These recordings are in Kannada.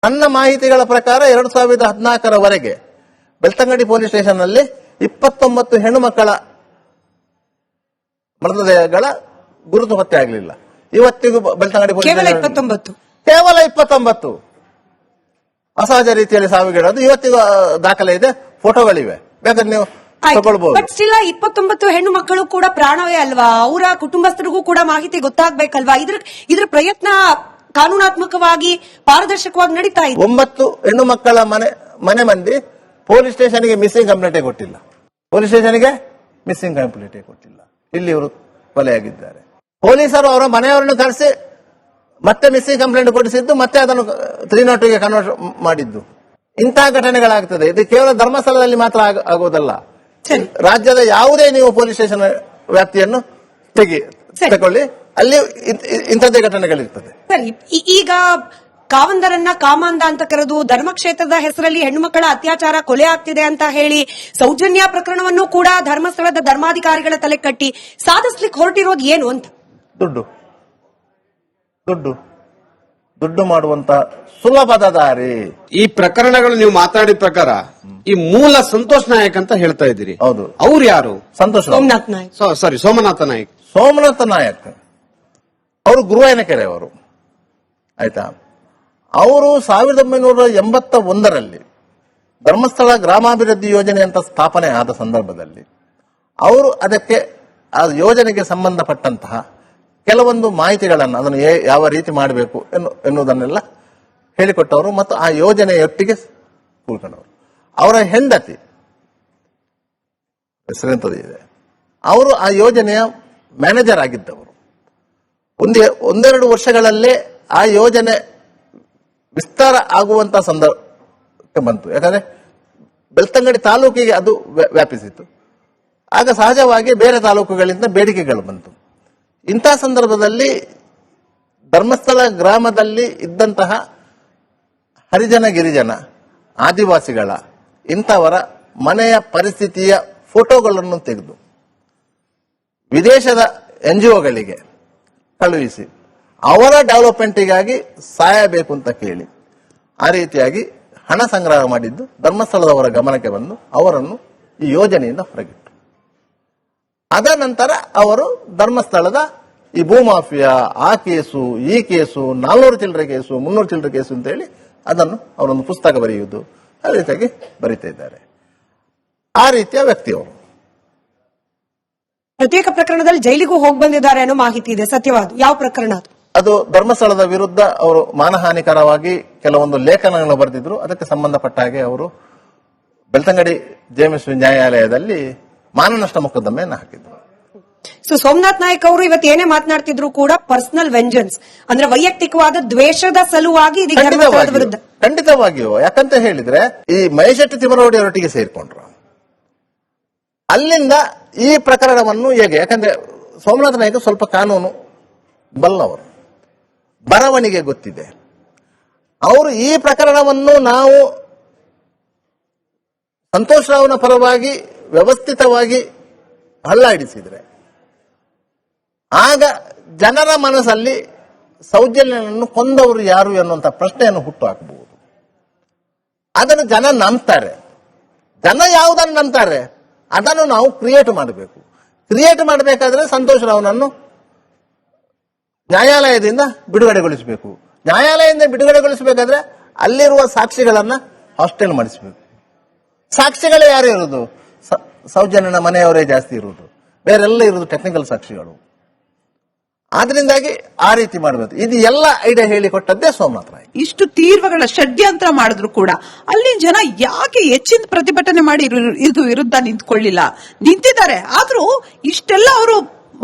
ನನ್ನ ಮಾಹಿತಿಗಳ ಪ್ರಕಾರ 2014ರವರೆಗೆ ಬೆಳ್ತಂಗಡಿ ಪೊಲೀಸ್ ಸ್ಟೇಷನ್ ನಲ್ಲಿ 29 ಹೆಣ್ಣು ಮಕ್ಕಳ ಮೃತದೇಹಗಳ ಗುರುತು ಪತ್ತೆ ಆಗಲಿಲ್ಲ. ಇವತ್ತಿಗೂ ಬೆಳ್ತಂಗಡಿ ಪೊಲೀಸ್ ಕೇವಲ 29 ಅಸಹಜ ರೀತಿಯಲ್ಲಿ ಸಾವಿಗೀಡೋದು ಇವತ್ತಿಗೂ ದಾಖಲೆ ಇದೆ, ಫೋಟೋಗಳಿವೆ, ಬೇಕಾದ್ರೆ ನೀವು ತಗೊಳ್ಬಹುದು. ಬಟ್ ಸ್ಟಿಲ್ 29 ಹೆಣ್ಣು ಮಕ್ಕಳು ಕೂಡ ಪ್ರಾಣವೇ ಅಲ್ವಾ? ಅವರ ಕುಟುಂಬಸ್ಥರಿಗೂ ಕೂಡ ಮಾಹಿತಿ ಗೊತ್ತಾಗ್ಬೇಕಲ್ವಾ? ಇದ್ರ ಪ್ರಯತ್ನ ಕಾನೂನಾತ್ಮಕವಾಗಿ ಪಾರದರ್ಶಕವಾಗಿ ನಡೀತಾ ಇದೆ. 9 ಹೆಣ್ಣು ಮಕ್ಕಳ ಮನೆ ಮಂದಿ ಪೊಲೀಸ್ ಸ್ಟೇಷನ್ಗೆ ಮಿಸ್ಸಿಂಗ್ ಕಂಪ್ಲೇಂಟೇ ಕೊಟ್ಟಿಲ್ಲ. ಪೊಲೀಸ್ ಸ್ಟೇಷನ್ಗೆ ಮಿಸ್ಸಿಂಗ್ ಕಂಪ್ಲೇಂಟೇ ಕೊಟ್ಟಿಲ್ಲ. ಇಲ್ಲಿ ಇವರು ಕೊಲೆಯಾಗಿದ್ದಾರೆ. ಪೊಲೀಸರು ಅವರ ಮನೆಯವರನ್ನು ಕರೆಸಿ ಮತ್ತೆ ಮಿಸ್ಸಿಂಗ್ ಕಂಪ್ಲೇಂಟ್ ಕೊಡಿಸಿದ್ದು, ಮತ್ತೆ ಅದನ್ನು 302ಗೆ ಕನ್ವರ್ಟ್ ಮಾಡಿದ್ದು. ಇಂತಹ ಘಟನೆಗಳಾಗ್ತದೆ. ಇದು ಕೇವಲ ಧರ್ಮಸ್ಥಳದಲ್ಲಿ ಮಾತ್ರ ಆಗುವುದಲ್ಲ, ರಾಜ್ಯದ ಯಾವುದೇ ನೀವು ಪೊಲೀಸ್ ಸ್ಟೇಷನ್ ವ್ಯಾಪ್ತಿಯನ್ನು ತಗೊಳ್ಳಿ, ಅಲ್ಲಿ ಇಂಥದ್ದೇ ಘಟನೆಗಳಿರ್ತದೆ. ಸರಿ, ಈಗ ಕಾವಂದರನ್ನ ಕಾಮಾಂಧ ಅಂತ ಕರೆದು ಧರ್ಮಕ್ಷೇತ್ರದ ಹೆಸರಲ್ಲಿ ಹೆಣ್ಣು ಮಕ್ಕಳ ಅತ್ಯಾಚಾರ ಕೊಲೆ ಆಗ್ತಿದೆ ಅಂತ ಹೇಳಿ ಸೌಜನ್ಯ ಪ್ರಕರಣವನ್ನು ಕೂಡ ಧರ್ಮಸ್ಥಳದ ಧರ್ಮಾಧಿಕಾರಿಗಳ ತಲೆ ಕಟ್ಟಿ ಸಾಧಿಸ್ಲಿಕ್ಕೆ ಹೊರಟಿರೋದು ಏನು ಅಂತ? ದುಡ್ಡು ಮಾಡುವಂತ ಸುಲಭದ ದಾರಿ. ಈ ಪ್ರಕರಣಗಳು ನೀವು ಮಾತಾಡಿದ ಪ್ರಕಾರ ಈ ಮೂಲ ಸಂತೋಷ್ ನಾಯಕ್ ಅಂತ ಹೇಳ್ತಾ ಇದ್ದೀರಿ. ಹೌದು. ಅವ್ರು ಯಾರು? ಸೋಮನಾಥ್ ನಾಯಕ್. ಸೋಮನಾಥ ನಾಯಕ್ ಅವರು ಗುರುವಾಯನಕೆರೆ ಅವರು. ಆಯ್ತಾ? ಅವರು 1981ರಲ್ಲಿ ಧರ್ಮಸ್ಥಳ ಗ್ರಾಮಾಭಿವೃದ್ಧಿ ಯೋಜನೆ ಅಂತ ಸ್ಥಾಪನೆ ಆದ ಸಂದರ್ಭದಲ್ಲಿ ಅವರು ಅದಕ್ಕೆ ಆ ಯೋಜನೆಗೆ ಸಂಬಂಧಪಟ್ಟಂತಹ ಕೆಲವೊಂದು ಮಾಹಿತಿಗಳನ್ನು, ಅದನ್ನು ಯಾವ ರೀತಿ ಮಾಡಬೇಕು ಎನ್ನುವುದನ್ನೆಲ್ಲ ಹೇಳಿಕೊಟ್ಟವರು ಮತ್ತು ಆ ಯೋಜನೆಯೊಟ್ಟಿಗೆ ಕೂತ್ಕೊಂಡವರು. ಅವರ ಹೆಂಡತಿ ಹೆಸರೆಂತದಿದೆ, ಅವರು ಆ ಯೋಜನೆಯ ಮ್ಯಾನೇಜರ್ ಆಗಿದ್ದವರು. ಒಂದೆರಡು ವರ್ಷಗಳಲ್ಲೇ ಆ ಯೋಜನೆ ವಿಸ್ತಾರ ಆಗುವಂತ ಸಂದರ್ಭ ಬಂತು. ಯಾಕಂದ್ರೆ ಬೆಳ್ತಂಗಡಿ ತಾಲೂಕಿಗೆ ಅದು ವ್ಯಾಪಿಸಿತು. ಆಗ ಸಹಜವಾಗಿ ಬೇರೆ ತಾಲೂಕುಗಳಿಂದ ಬೇಡಿಕೆಗಳು ಬಂತು. ಇಂತಹ ಸಂದರ್ಭದಲ್ಲಿ ಧರ್ಮಸ್ಥಳ ಗ್ರಾಮದಲ್ಲಿ ಇದ್ದಂತಹ ಹರಿಜನ ಗಿರಿಜನ ಆದಿವಾಸಿಗಳ ಇಂಥವರ ಮನೆಯ ಪರಿಸ್ಥಿತಿಯ ಫೋಟೋಗಳನ್ನು ತೆಗೆದು ವಿದೇಶದ NGOಗಳಿಗೆ ಕಳುಹಿಸಿ ಅವರ ಡೆವಲಪ್ಮೆಂಟಿಗಾಗಿ ಸಹಾಯ ಬೇಕು ಅಂತ ಕೇಳಿ ಆ ರೀತಿಯಾಗಿ ಹಣ ಸಂಗ್ರಹ ಮಾಡಿದ್ದು ಧರ್ಮಸ್ಥಳದವರ ಗಮನಕ್ಕೆ ಬಂದು ಅವರನ್ನು ಈ ಯೋಜನೆಯಿಂದ ಹೊರಗಿಟ್ಟರು. ಅದ ನಂತರ ಅವರು ಧರ್ಮಸ್ಥಳದ ಈ ಭೂಮಾಫಿಯಾ, ಆ ಕೇಸು, ಈ ಕೇಸು, 400 ಚಿಲ್ಲರೆ ಕೇಸು, 300 ಚಿಲ್ಲರೆ ಕೇಸು ಅಂತ ಹೇಳಿ ಅದನ್ನು ಅವರೊಂದು ಪುಸ್ತಕ ಬರೆಯುವುದು, ಆ ರೀತಿಯಾಗಿ ಬರೀತಾ ಇದ್ದಾರೆ. ಆ ರೀತಿಯ ವ್ಯಕ್ತಿಯವರು ಪ್ರತ್ಯೇಕ ಪ್ರಕರಣದಲ್ಲಿ ಜೈಲಿಗೂ ಹೋಗಿ ಬಂದಿದ್ದಾರೆ ಅನ್ನೋ ಮಾಹಿತಿ ಇದೆ. ಸತ್ಯವಾದ ಯಾವ ಪ್ರಕರಣ ಅದು? ಧರ್ಮಸ್ಥಳದ ವಿರುದ್ಧ ಅವರು ಮಾನಹಾನಿಕರವಾಗಿ ಕೆಲವೊಂದು ಲೇಖನಗಳನ್ನು ಬರೆದಿದ್ರು. ಅದಕ್ಕೆ ಸಂಬಂಧಪಟ್ಟ ಹಾಗೆ ಅವರು ಬೆಳ್ತಂಗಡಿ ಜೆಎಂಎಸ್ ನ್ಯಾಯಾಲಯದಲ್ಲಿ ಮಾನನಷ್ಟ ಮೊಕದ್ದಮೆಯನ್ನು ಹಾಕಿದ್ರು. ಸೊ ಸೋಮನಾಥ್ ನಾಯಕ್ ಅವರು ಇವತ್ತು ಏನೇ ಮಾತನಾಡ್ತಿದ್ರು ಕೂಡ ಪರ್ಸನಲ್ ವೆಂಜನ್ಸ್ ಅಂದ್ರೆ ವೈಯಕ್ತಿಕವಾದ ದ್ವೇಷದ ಸಲುವಾಗಿ ಖಂಡಿತವಾಗಿಯೂ. ಯಾಕಂತ ಹೇಳಿದ್ರೆ ಈ ಮಹೇಶೆಟ್ಟಿ ತಿಮ್ಮರೋಡಿ ಅವರೊಟ್ಟಿಗೆ ಸೇರಿಕೊಂಡ್ರು. ಅಲ್ಲಿಂದ ಈ ಪ್ರಕರಣವನ್ನು ಹೇಗೆ, ಯಾಕಂದ್ರೆ ಸೋಮನಾಥ ನಾಯಕ್ ಸ್ವಲ್ಪ ಕಾನೂನು ಬಲ್ಲವರು, ಬರವಣಿಗೆ ಗೊತ್ತಿದೆ. ಅವರು ಈ ಪ್ರಕರಣವನ್ನು ನಾವು ಸಂತೋಷ್ ರಾವ್ನ ಪರವಾಗಿ ವ್ಯವಸ್ಥಿತವಾಗಿ ಹಳ್ಳಾಡಿಸಿದ್ರೆ ಆಗ ಜನರ ಮನಸ್ಸಲ್ಲಿ ಸೌಜನ್ಯನನ್ನು ಕೊಂದವರು ಯಾರು ಎನ್ನುವಂತ ಪ್ರಶ್ನೆಯನ್ನು ಹುಟ್ಟು ಹಾಕಬಹುದು. ಅದನ್ನು ಜನ ನಂಬ್ತಾರೆ. ಜನ ಯಾವುದನ್ನು ನಂಬ್ತಾರೆ ಅದನ್ನು ನಾವು ಕ್ರಿಯೇಟ್ ಮಾಡಬೇಕು. ಕ್ರಿಯೇಟ್ ಮಾಡಬೇಕಾದ್ರೆ ಸಂತೋಷ್ ರಾವ್ನನ್ನು ನ್ಯಾಯಾಲಯದಿಂದ ಬಿಡುಗಡೆಗೊಳಿಸಬೇಕು. ನ್ಯಾಯಾಲಯದಿಂದ ಬಿಡುಗಡೆಗೊಳಿಸಬೇಕಾದ್ರೆ ಅಲ್ಲಿರುವ ಸಾಕ್ಷಿಗಳನ್ನ ಹಾಸ್ಟೆಲ್ ಮಾಡಿಸಬೇಕು. ಸಾಕ್ಷಿಗಳೇ ಯಾರು ಇರುವುದು? ಸೌಜನ್ಯನ ಮನೆಯವರೇ ಜಾಸ್ತಿ ಇರುವುದು, ಬೇರೆಲ್ಲ ಇರುವುದು ಟೆಕ್ನಿಕಲ್ ಸಾಕ್ಷಿಗಳು. ಆದ್ರಿಂದಾಗಿ ಆ ರೀತಿ ಮಾಡಬೇಕು. ಇದು ಎಲ್ಲ ಐಡಿಯಾ ಹೇಳಿಕೊಟ್ಟದ್ದೇ ಸೋಮನಾಥ್ ರಾಯ್. ಇಷ್ಟು ತೀರ್ವಗಳ ಷಡ್ಯಂತ್ರ ಮಾಡಿದ್ರು ಕೂಡ ಅಲ್ಲಿ ಜನ ಯಾಕೆ ಹೆಚ್ಚಿನ ಪ್ರತಿಭಟನೆ ಮಾಡಿ ಇದು ವಿರುದ್ಧ ನಿಂತಿದ್ದಾರೆ? ಆದ್ರೂ ಇಷ್ಟೆಲ್ಲ ಅವರು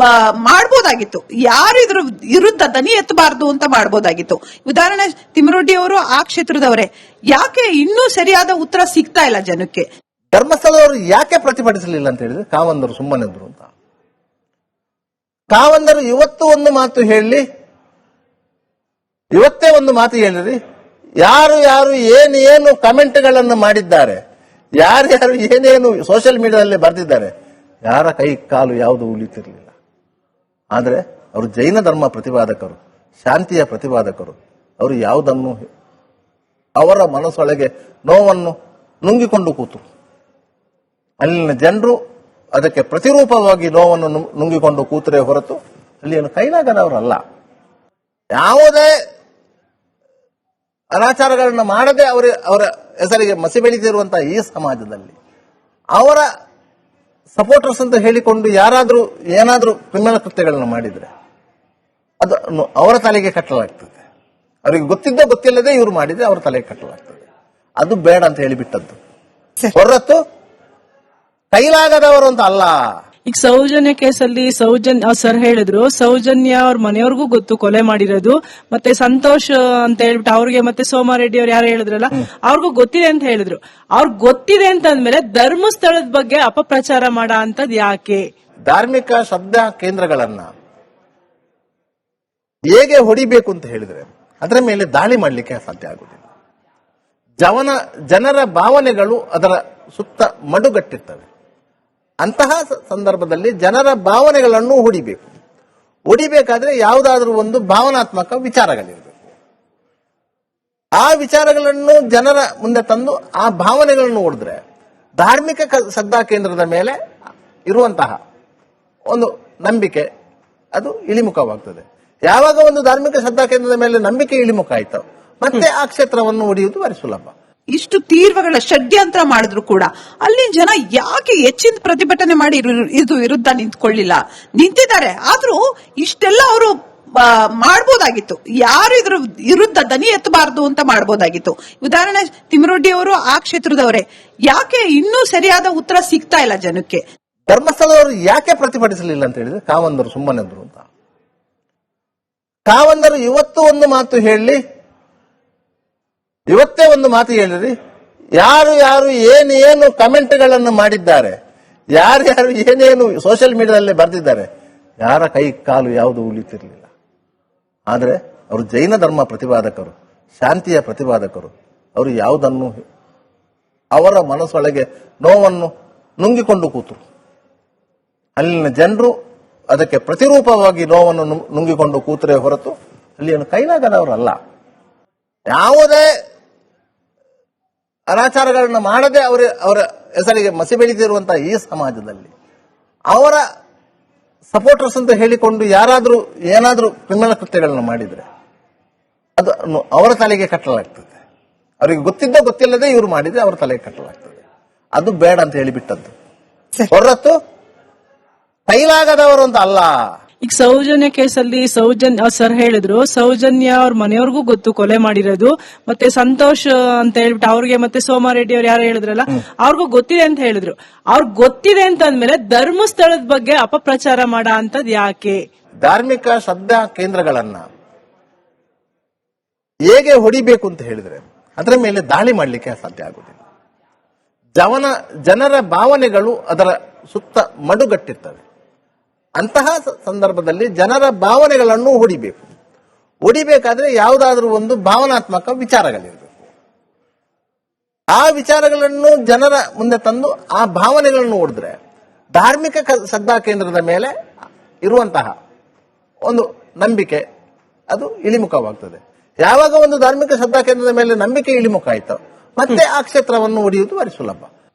ಮಾಡಬಹುದಾಗಿತ್ತು. ಯಾರು ಇದ್ರ ವಿರುದ್ಧ ದನಿ ಎತ್ತಬಾರದು ಅಂತ ಮಾಡಬಹುದಾಗಿತ್ತು. ಉದಾಹರಣೆ ತಿಮ್ಮರೊಡ್ಡಿ ಅವರು ಆ ಕ್ಷೇತ್ರದವರೇ. ಯಾಕೆ ಇನ್ನೂ ಸರಿಯಾದ ಉತ್ತರ ಸಿಗ್ತಾ ಇಲ್ಲ ಜನಕ್ಕೆ? ಧರ್ಮಸ್ಥಳದವರು ಯಾಕೆ ಪ್ರತಿಭಟಿಸಲಿಲ್ಲ ಅಂತ ಹೇಳಿದ್ರೆ ಕಾವಂದರು ಸುಮ್ಮನಿದ್ರು ಅಂತ. ಕಾವಂದರು ಇವತ್ತೇ ಒಂದು ಮಾತು ಹೇಳಿರಿ, ಯಾರು ಏನೇನು ಕಮೆಂಟ್ಗಳನ್ನು ಮಾಡಿದ್ದಾರೆ, ಯಾರ್ಯಾರು ಏನೇನು ಸೋಷಿಯಲ್ ಮೀಡಿಯಾದಲ್ಲಿ ಬರೆದಿದ್ದಾರೆ, ಯಾರ ಕೈ ಕಾಲು ಯಾವುದು ಉಳಿತಿರ್ಲಿಲ್ಲ. ಆದ್ರೆ ಅವರು ಜೈನ ಧರ್ಮ ಪ್ರತಿಪಾದಕರು, ಶಾಂತಿಯ ಪ್ರತಿಪಾದಕರು. ಅವರು ಯಾವುದನ್ನು ಅವರ ಮನಸ್ಸೊಳಗೆ ನೋವನ್ನು ನುಂಗಿಕೊಂಡು ಕೂತು ಅಲ್ಲಿನ ಜನರು ಅದಕ್ಕೆ ಪ್ರತಿರೂಪವಾಗಿ ನೋವನ್ನು ನುಂಗಿಕೊಂಡು ಕೂತರೆ ಹೊರತು ಅಲ್ಲಿ ಏನು ಕೈಲಾಗದವರಲ್ಲ. ಯಾವುದೇ ಅನಾಚಾರಗಳನ್ನ ಮಾಡದೆ ಅವರ ಹೆಸರಿಗೆ ಮಸಿ ಬೆಳೀತಿರುವಂತಹ ಈ ಸಮಾಜದಲ್ಲಿ ಅವರ ಸಪೋರ್ಟರ್ಸ್ ಅಂತ ಹೇಳಿಕೊಂಡು ಯಾರಾದ್ರೂ ಏನಾದ್ರೂ ಕ್ರಿಮಿನಲ್ ಕೃತ್ಯಗಳನ್ನು ಮಾಡಿದ್ರೆ ಅದು ಅವರ ತಲೆಗೆ ಕಟ್ಟಲಾಗ್ತದೆ. ಅವರಿಗೆ ಗೊತ್ತಿದ್ದ ಗೊತ್ತಿಲ್ಲದೆ ಇವರು ಮಾಡಿದ್ರೆ ಅವರ ತಲೆಗೆ ಕಟ್ಟಲಾಗ್ತದೆ. ಅದು ಬೇಡ ಅಂತ ಹೇಳಿಬಿಟ್ಟದ್ದು ಹೊರತು ಕೈಲಾಗದವರು ಅಂತ ಅಲ್ಲ. ಈಗ ಸೌಜನ್ಯ ಕೇಸಲ್ಲಿ ಸರ್ ಹೇಳಿದ್ರು, ಸೌಜನ್ಯ ಅವ್ರ ಮನೆಯವ್ರಿಗೂ ಗೊತ್ತು ಕೊಲೆ ಮಾಡಿರೋದು, ಮತ್ತೆ ಸಂತೋಷ್ ಅಂತ ಹೇಳ್ಬಿಟ್ಟು ಅವ್ರಿಗೆ, ಮತ್ತೆ ಸೋಮಾರೆಡ್ಡಿ ಅವ್ರು ಯಾರು ಹೇಳಿದ್ರಲ್ಲ ಅವ್ರಿಗೂ ಗೊತ್ತಿದೆ ಅಂತ ಹೇಳಿದ್ರು. ಅವ್ರಿಗೆ ಗೊತ್ತಿದೆ ಅಂತ ಅಂದ್ಮೇಲೆ ಧರ್ಮಸ್ಥಳದ ಬಗ್ಗೆ ಅಪಪ್ರಚಾರ ಮಾಡ ಅಂತದ್ ಯಾಕೆ? ಧಾರ್ಮಿಕ ಶ್ರದ್ಧಾ ಕೇಂದ್ರಗಳನ್ನ ಹೇಗೆ ಹೊಡಿಬೇಕು ಅಂತ ಹೇಳಿದ್ರೆ ಅದರ ಮೇಲೆ ದಾಳಿ ಮಾಡಲಿಕ್ಕೆ ಸಾಧ್ಯ ಆಗುದಿಲ್ಲ. ಜನರ ಭಾವನೆಗಳು ಅದರ ಸುತ್ತ ಮಡುಗಟ್ಟಿರ್ತವೆ. ಅಂತಹ ಸಂದರ್ಭದಲ್ಲಿ ಜನರ ಭಾವನೆಗಳನ್ನು ಹೊಡಿಬೇಕಾದ್ರೆ ಯಾವುದಾದ್ರೂ ಒಂದು ಭಾವನಾತ್ಮಕ ವಿಚಾರಗಳಿರಬೇಕು. ಆ ವಿಚಾರಗಳನ್ನು ಜನರ ಮುಂದೆ ತಂದು ಆ ಭಾವನೆಗಳನ್ನು ಹೊಡೆದ್ರೆ ಧಾರ್ಮಿಕ ಶ್ರದ್ಧಾ ಕೇಂದ್ರದ ಮೇಲೆ ಇರುವಂತಹ ಒಂದು ನಂಬಿಕೆ ಅದು ಇಳಿಮುಖವಾಗ್ತದೆ. ಯಾವಾಗ ಒಂದು ಧಾರ್ಮಿಕ ಶ್ರದ್ಧಾ ಕೇಂದ್ರದ ಮೇಲೆ ನಂಬಿಕೆ ಇಳಿಮುಖ ಆಯ್ತು ಮತ್ತೆ ಆ ಕ್ಷೇತ್ರವನ್ನು ಹೊಡೆಯುವುದು ಬಹಳ ಸುಲಭ. ಇಷ್ಟು ತೀವ್ರಗಳ ಷಡ್ಯಂತ್ರ ಮಾಡಿದ್ರು ಕೂಡ ಅಲ್ಲಿ ಜನ ಯಾಕೆ ಹೆಚ್ಚಿನ ಪ್ರತಿಭಟನೆ ಮಾಡಿ ಇದು ವಿರುದ್ಧ ನಿಂತಿದ್ದಾರೆ. ಆದ್ರೂ ಇಷ್ಟೆಲ್ಲ ಅವರು ಮಾಡಬಹುದಾಗಿತ್ತು. ಯಾರು ಇದ್ರ ವಿರುದ್ಧ ದನಿ ಎತ್ತಬಾರದು ಅಂತ ಮಾಡಬಹುದಾಗಿತ್ತು. ಉದಾಹರಣೆ ತಿಮ್ಮರೊಡ್ಡಿ ಅವರು ಆ ಕ್ಷೇತ್ರದವರೇ. ಯಾಕೆ ಇನ್ನೂ ಸರಿಯಾದ ಉತ್ತರ ಸಿಗ್ತಾ ಇಲ್ಲ ಜನಕ್ಕೆ? ಧರ್ಮಸ್ಥಳದವರು ಯಾಕೆ ಪ್ರತಿಭಟಿಸಲಿಲ್ಲ ಅಂತ ಹೇಳಿದ್ರೆ ಕಾವಂದರು ಸುಮ್ಮನೆದ್ರು ಅಂತ. ಕಾವಂದರು ಇವತ್ತೇ ಒಂದು ಮಾತು ಹೇಳಿರಿ, ಯಾರು ಏನೇನು ಕಮೆಂಟ್ಗಳನ್ನು ಮಾಡಿದ್ದಾರೆ, ಯಾರ್ಯಾರು ಏನೇನು ಸೋಷಿಯಲ್ ಮೀಡಿಯಾದಲ್ಲಿ ಬರೆದಿದ್ದಾರೆ, ಯಾರ ಕೈ ಕಾಲು ಯಾವುದು ಉಳಿತಿರ್ಲಿಲ್ಲ. ಆದರೆ ಅವರು ಜೈನ ಧರ್ಮ ಪ್ರತಿಪಾದಕರು, ಶಾಂತಿಯ ಪ್ರತಿಪಾದಕರು. ಅವರು ಯಾವುದನ್ನು ಅವರ ಮನಸ್ಸೊಳಗೆ ನೋವನ್ನು ನುಂಗಿಕೊಂಡು ಕೂತು ಅಲ್ಲಿನ ಜನರು ಅದಕ್ಕೆ ಪ್ರತಿರೂಪವಾಗಿ ನೋವನ್ನು ನುಂಗಿಕೊಂಡು ಕೂತರೆ ಹೊರತು ಅಲ್ಲಿ ಏನು ಕೈಲಾಗದವರಲ್ಲ. ಯಾವುದೇ ಅನಾಚಾರಗಳನ್ನ ಮಾಡದೆ ಅವರ ಹೆಸರಿಗೆ ಮಸಿ ಬೆಳೀತಿರುವಂತಹ ಈ ಸಮಾಜದಲ್ಲಿ ಅವರ ಸಪೋರ್ಟರ್ಸ್ ಅಂತ ಹೇಳಿಕೊಂಡು ಯಾರಾದ್ರೂ ಏನಾದ್ರೂ ಕ್ರಿಮಿನಲ್ ಕೃತ್ಯಗಳನ್ನು ಮಾಡಿದ್ರೆ ಅದು ಅವರ ತಲೆಗೆ ಕಟ್ಟಲಾಗ್ತದೆ. ಅವರಿಗೆ ಗೊತ್ತಿದ್ದ ಗೊತ್ತಿಲ್ಲದೆ ಇವರು ಮಾಡಿದ್ರೆ ಅವರ ತಲೆಗೆ ಕಟ್ಟಲಾಗ್ತದೆ. ಅದು ಬೇಡ ಅಂತ ಹೇಳಿಬಿಟ್ಟದ್ದು ಹೊರತು ಕೈಲಾಗದವರು ಅಂತ ಅಲ್ಲ. ಈಗ ಸೌಜನ್ಯ ಕೇಸಲ್ಲಿ ಸರ್ ಹೇಳಿದ್ರು, ಸೌಜನ್ಯ ಅವ್ರ ಮನೆಯವ್ರಿಗೂ ಗೊತ್ತು ಕೊಲೆ ಮಾಡಿರೋದು, ಮತ್ತೆ ಸಂತೋಷ್ ಅಂತ ಹೇಳ್ಬಿಟ್ಟು ಅವ್ರಿಗೆ, ಮತ್ತೆ ಸೋಮಾರೆಡ್ಡಿ ಅವ್ರು ಯಾರು ಹೇಳಿದ್ರಲ್ಲ ಅವ್ರಿಗೂ ಗೊತ್ತಿದೆ ಅಂತ ಹೇಳಿದ್ರು. ಅವ್ರಿಗೆ ಗೊತ್ತಿದೆ ಅಂತ ಅಂದ್ಮೇಲೆ ಧರ್ಮಸ್ಥಳದ ಬಗ್ಗೆ ಅಪಪ್ರಚಾರ ಮಾಡ ಅಂತದ್ ಯಾಕೆ? ಧಾರ್ಮಿಕ ಶ್ರದ್ಧಾ ಕೇಂದ್ರಗಳನ್ನ ಹೇಗೆ ಹೊಡಿಬೇಕು ಅಂತ ಹೇಳಿದ್ರೆ ಅದರ ಮೇಲೆ ದಾಳಿ ಮಾಡಲಿಕ್ಕೆ ಸಾಧ್ಯ ಆಗುದಿಲ್ಲ. ಜನರ ಭಾವನೆಗಳು ಅದರ ಸುತ್ತ ಮಡುಗಟ್ಟಿರ್ತವೆ. ಅಂತಹ ಸಂದರ್ಭದಲ್ಲಿ ಜನರ ಭಾವನೆಗಳನ್ನು ಹೊಡಿಬೇಕಾದ್ರೆ ಯಾವುದಾದ್ರೂ ಒಂದು ಭಾವನಾತ್ಮಕ ವಿಚಾರಗಳಿರಬೇಕು. ಆ ವಿಚಾರಗಳನ್ನು ಜನರ ಮುಂದೆ ತಂದು ಆ ಭಾವನೆಗಳನ್ನು ಹೊಡೆದ್ರೆ ಧಾರ್ಮಿಕ ಶ್ರದ್ಧಾ ಕೇಂದ್ರದ ಮೇಲೆ ಇರುವಂತಹ ಒಂದು ನಂಬಿಕೆ ಅದು ಇಳಿಮುಖವಾಗ್ತದೆ. ಯಾವಾಗ ಒಂದು ಧಾರ್ಮಿಕ ಶ್ರದ್ಧಾ ಕೇಂದ್ರದ ಮೇಲೆ ನಂಬಿಕೆ ಇಳಿಮುಖ ಆಯ್ತು ಮತ್ತೆ ಆ ಕ್ಷೇತ್ರವನ್ನು ಹೊಡೆಯುವುದು ಬಹಳ ಸುಲಭ.